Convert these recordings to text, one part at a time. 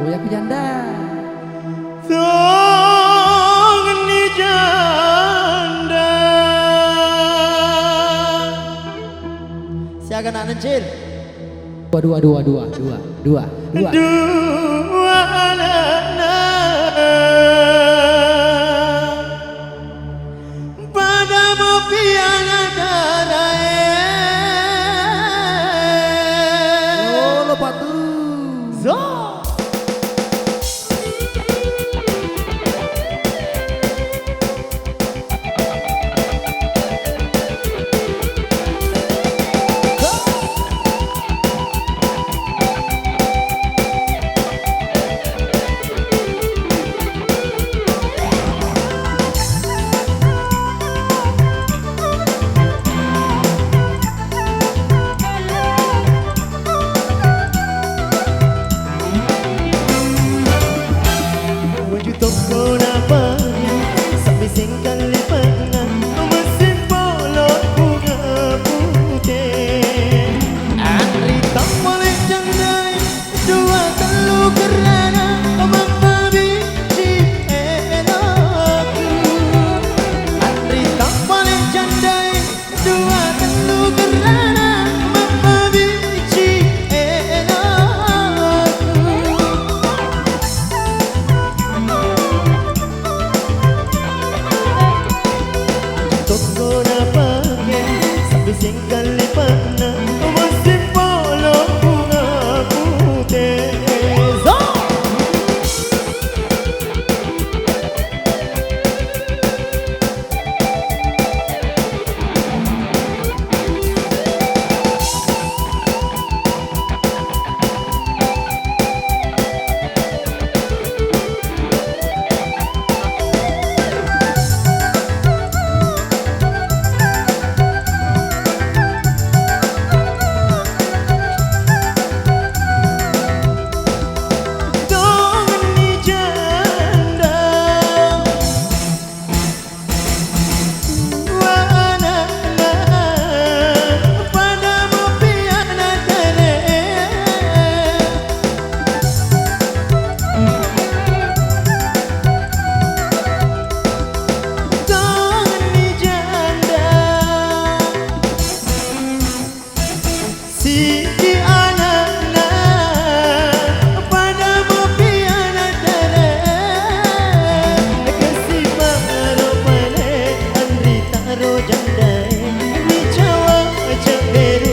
Goyang janda. Song ni janda. Siaga nak nencil. Dua. Dua anak padamu piala darah. Oh, lupa tuh. Zo. Janda, ni Jawa aja beru.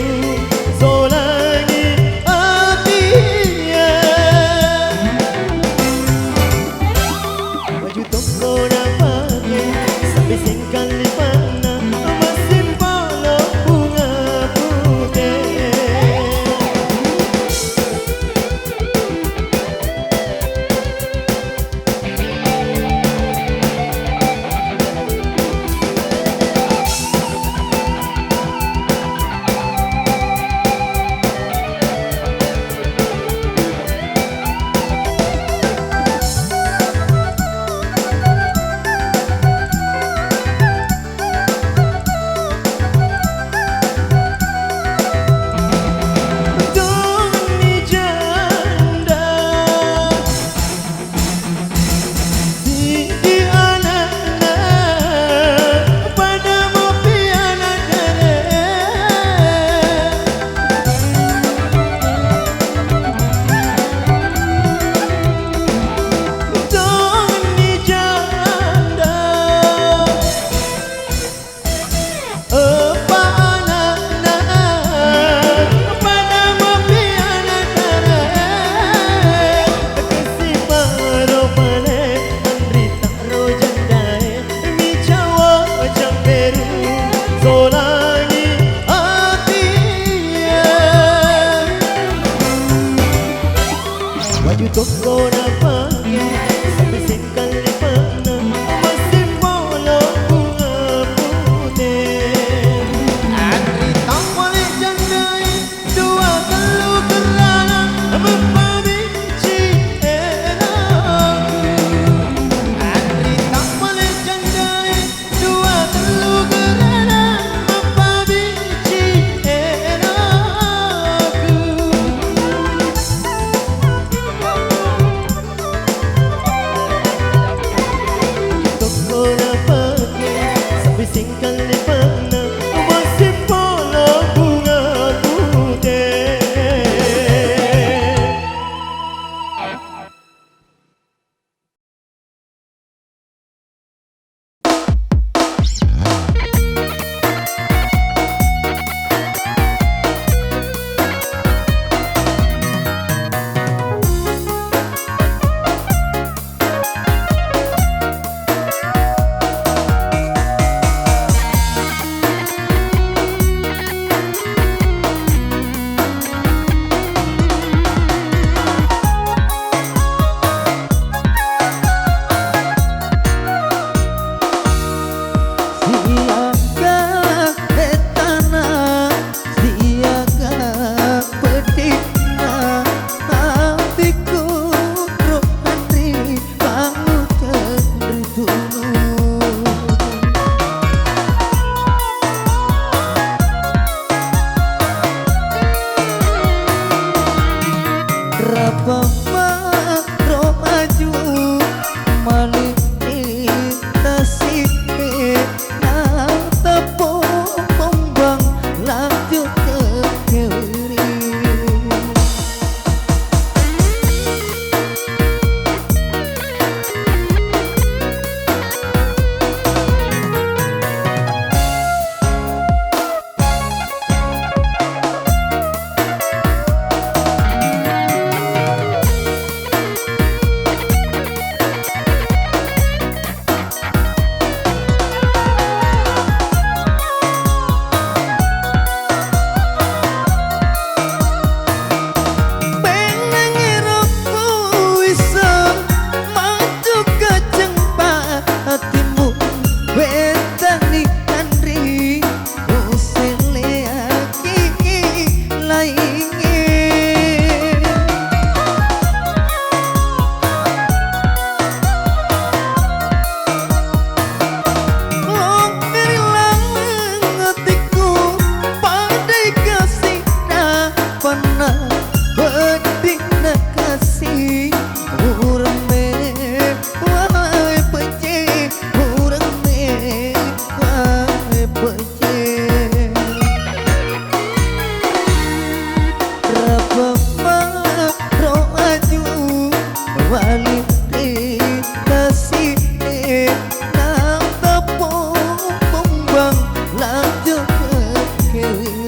keliling.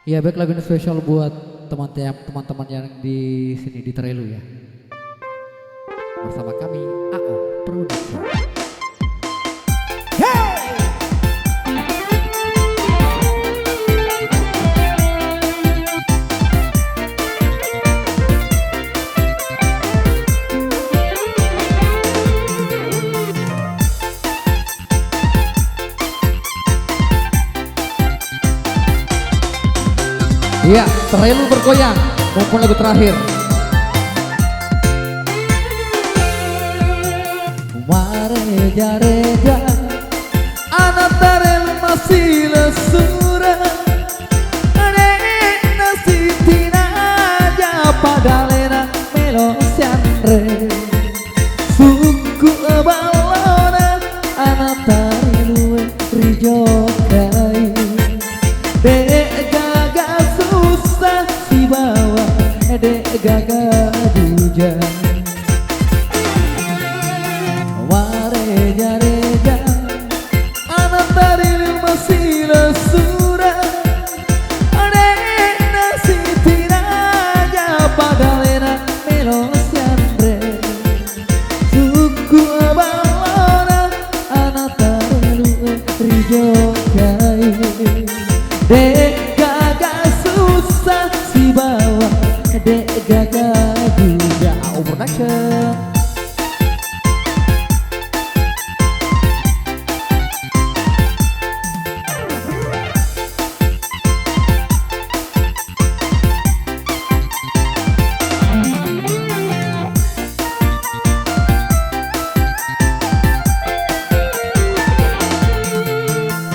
Ya baik, lagu ini spesial buat teman-teman yang di sini di Trelu ya. Bersama kami AO Production. Iya, Trelu bergoyang, mumpung lagu terakhir. Reja-reja, anak Trelu masih lesura, adek nasi tinaja padalena melo sianre, suku balona, anak Trelu rijokai, dek dek gaga duja wareja-reja anak Trelu masih lesura adek nasi tinaja padalena melo sianre suku balona anak Trelu rijokai dek gaga susah si bawah dek gaga juga AO Production.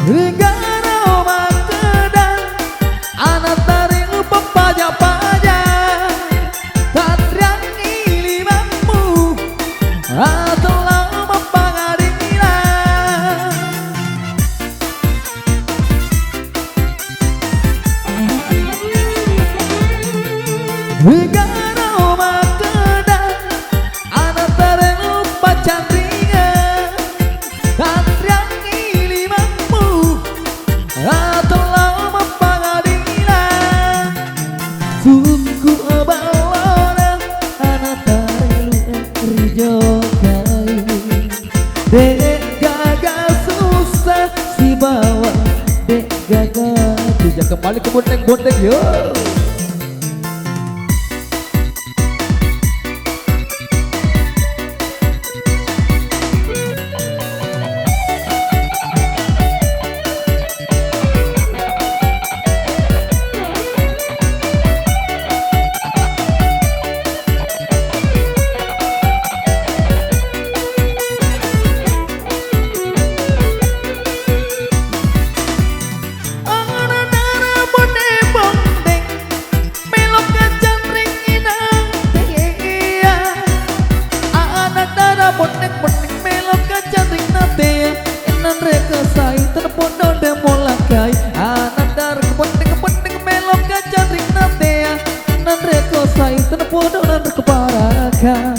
Negara Makedang anak Trelu pepaja-paja telah mempengadilan negara Makedang anak Trelu pacandringan dan riangi limamu telah mempengadilan suku balona anak Trelu rijo dek gaga susah si bawah dek gaga juga kembali ke bondeng-bondeng yuk. bodoh keparakan.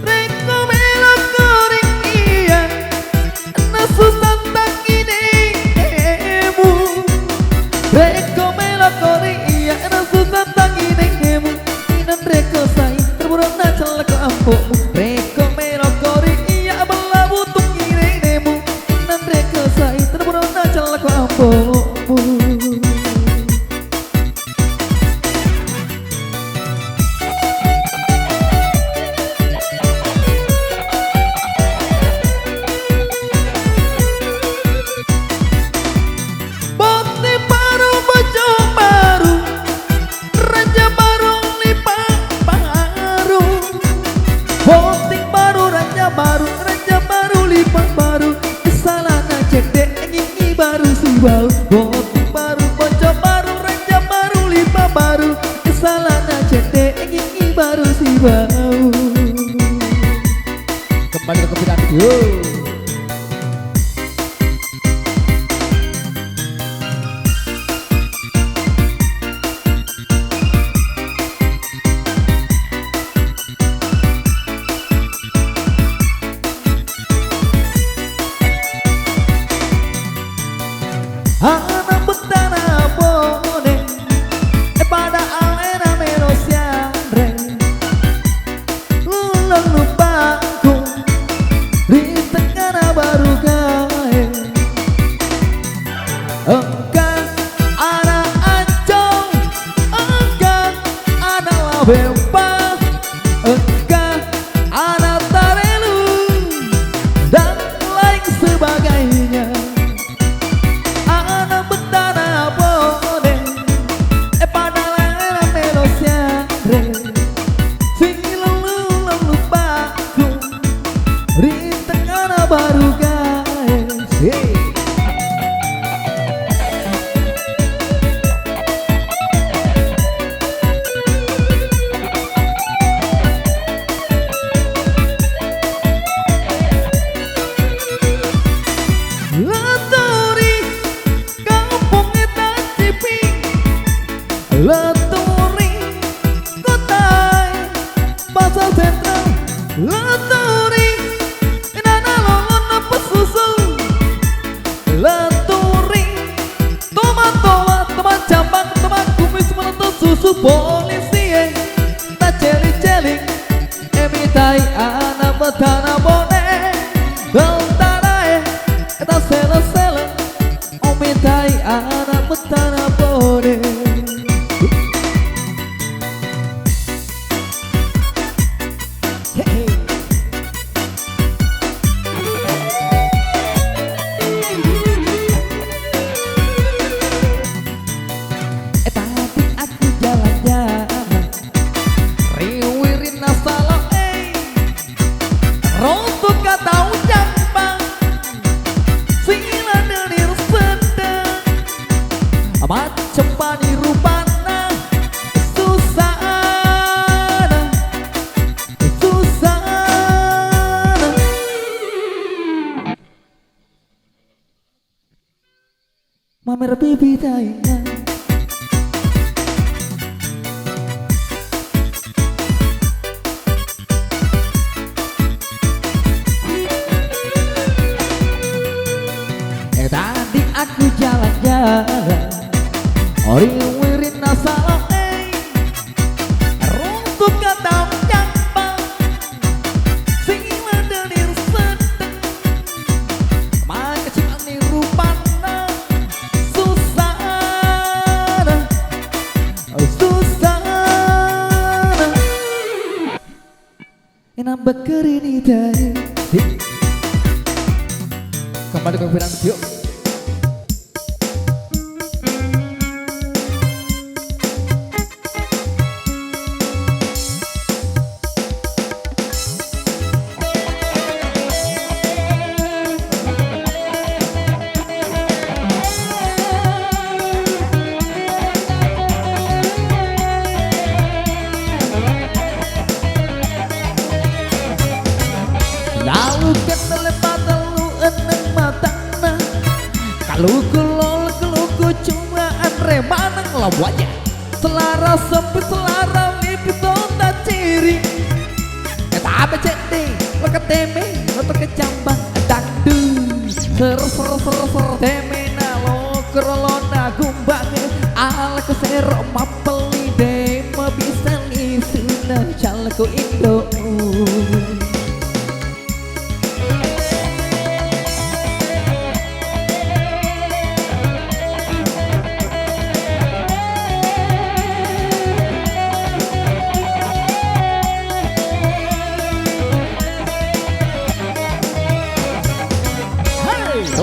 Reko melok koring iya, nasusan tanginemu. Reko melok koring iya, nasusan tanginemu. Inan reko say, terburuk na celak ampumu. Reko melok koring iya, belabu tunginemu. Inan reko say, terburuk na celak ampumu. Bote baru, bojo baru, raja baru, lipat baru. Bote baru, raja baru, lipat baru. Kesalahan cedek, ini baru si bau. Bote baru, bojo baru, raja baru, lipat baru. Kesalahan cedek, ini baru si bau. Kembali ke kepikiran yo. Anak betana bone pada alena menosiare lulang lupaku di tengah baru gae engkau anak ancong engkau anak labempa engkau anak tarelu dan lain sebagainya. Baru guys, hey. Laturi kampung etan cipi, laturi kota pasar sentral, laturi laturi, tomat, tomat cabang, tomat kumis melentur susu polisi, tak celing-celing, emitai anak betana bone, beltara tak sele-sele, emitai anak betana bone. Rontok kata ujang bang, sila denir sedang, macam pani rupana, susana, susana. Mamer bibi daingan. Tadi aku jalan-jalan, ori wirid nasalo runtuh kata jambang, sila denir sedang, macam ni rupana, susana, susana. Enam bekerini dari kembali ke pirang yuk. Lalu kan melepat lalu eneng mata Kalau cuma remanang lawannya. Selara sempit selara lipis tonda ciri. Eta becete lo keteme lo kecambang dangdu. Ser temena lo kerolona gumbange ala kesero mapeli de bisa lisuna calku Indo.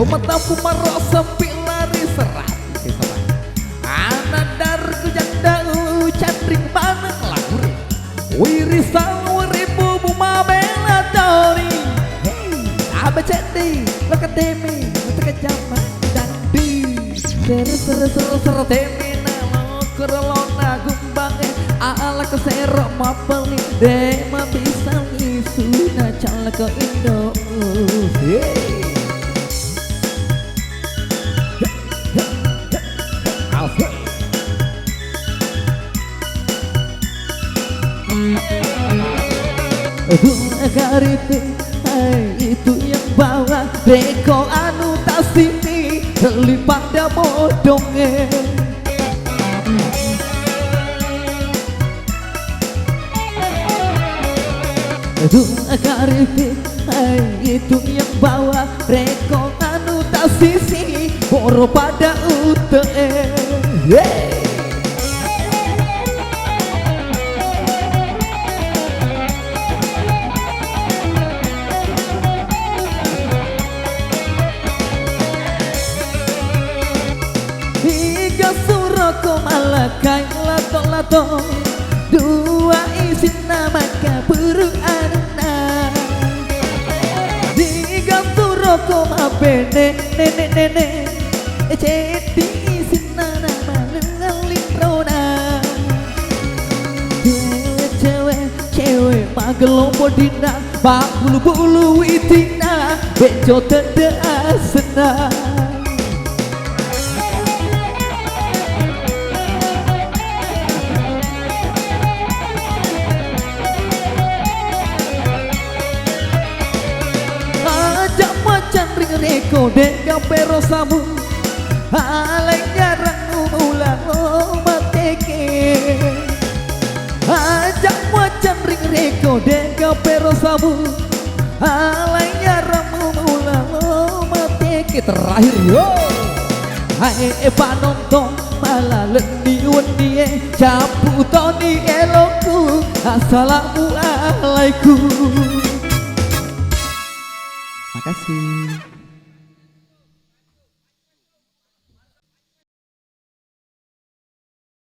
Mataku marok sepi lari serat Anandar kejanda candring panang lagur Wirisan wiribu buma bela dori Abecedi lo keteme lo tekejama dan di Ser temena lo kerolona gumbange ala kesero mapeli de bisa isuna cala ke Indo. Karite itu yang bawa reko anu tak sini daripada modonge. Karite itu yang bawa reko anu tak sisi boro pada UTE. Suroko malakai lato-lato dua isin nama kaburu anak tiga suroko mabene nenek jadi isin nama lengaling rona cewek magelombo dina bak bulu-bulu itina bejo tende asena. Reko dega pero samu alay jarang ulang mateke ajak wajan ring reko dega pero samu alay jarang ulang mateke terakhir yo hai panonton malah lendi-wendi capu toni eloku assalamualaikum. Makasih.